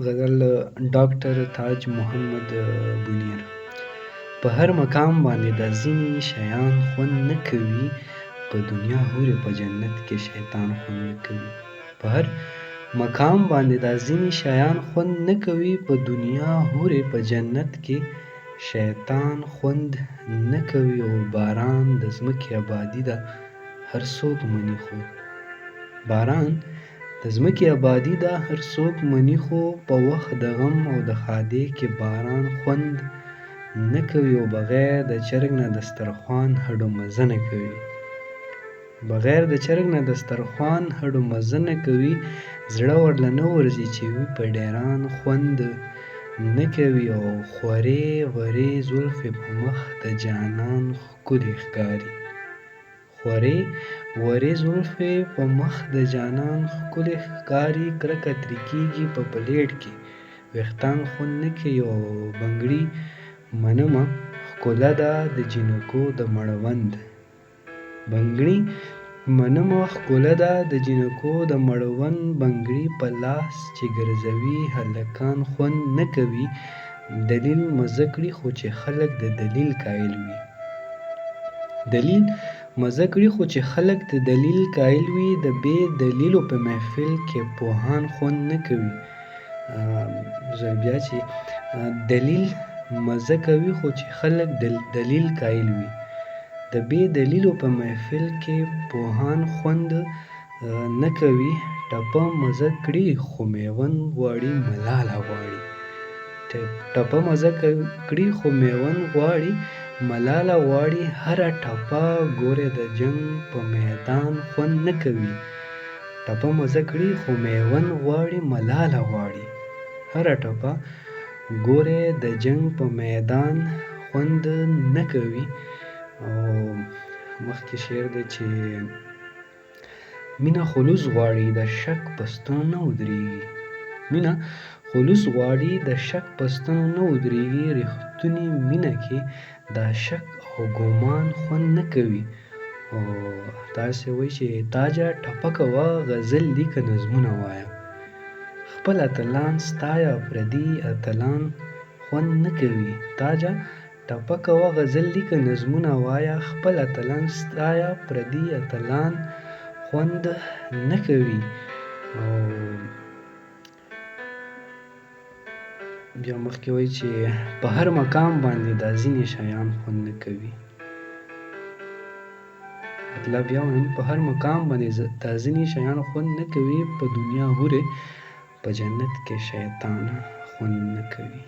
غزل ډاکټر تاج محمد بونیر. په هر مقام باندې دا ځینې شیان خوند نه کوي، په دنیا هورې په جنت کې شیطان خوند نه کوي. په هر مقام باندې دا ځینې شیان خوند نه کوي، په دنیا هورې په جنت کې شیطان خوند نه کوي. او باران د ځمکې آبادي ده هر څوک مني، خو باران د ځمکې آبادي ده هر څوک مني، خو په وخت د غم او د ښادۍ کې باران خوند نه کوي. او بغیر د چرګ نه دسترخوان هډو مزه نه کوي. بغیر د چرګ نه دسترخوان هډو مزه نه کوي. زړه ورله نه ورځي چې وي په ډېران خوند نه کوي. او خورې ورې زلفې په مخ د جانان ښکلې ښکاري. خورې ورې زلفې په مخ د جانان ښکلې ښکاري. کرکه ترې کېږي په پلیټ کې ویښتان خوند نه کوي. او بنګړي منمه ښکلا ده د جینکو د مړوند. بنګړي منمه ښکلا ده د جینکو د مړوند. بنګړي په لاس چې ګرځوي هلکان خوند نه کوي. دلیل مزه کړي خو چې خلک د دلیل قایل وي. دلیل مزه کړي خو چې خلک د دلیل قایل وي. د بې دلیلو په محفل کې پوهان خوند نه کوي. بیا چې دلیل مزه کوي خو چې خلک د دلیل قایل وي. د بې دلیلو په محفل کې پوهان خوند نه کوي. ټپه مزه کړي خو میوند غواړي ملاله غواړي. ټپه مزه کړي خو میوند غواړي ملاله غواړي. هره ټپه ګورې د جنګ په میدان خوند نه کوي. ټپه مزه کړي خو میوند غواړي ملاله غواړي. هره ټپه ګورې د جنګ په میدان خوند نه کوي. او مخکې شعر دی چې مینه خلوص غواړي د شک په ستنو نه ودرېږي. مینه خلوص غواړي د شک په ستنو نه ودرېږي. رښتونې مینه کې دا شک او ګمان خوند نه کوي. او داسې وایي چې تاجه ټپه کوه غزل لیکه نظمونه وایه. خپل اتلان ستایه پردي اتلان خوند نه کوي. تاجه ټپه کوه غزل لیکه نظمونه وایه. خپل اتلان ستایه پردي اتلان خوند نه کوي. او بیا مخکې وایي چې په هر مقام باندې دا ځینې شیان خوند نه کوي. مطلب بیا وایم په هر مقام باندې دا ځینې شیان خوند نه کوي، په دنیا هورې په جنت کې شیطان خوند نه کوي.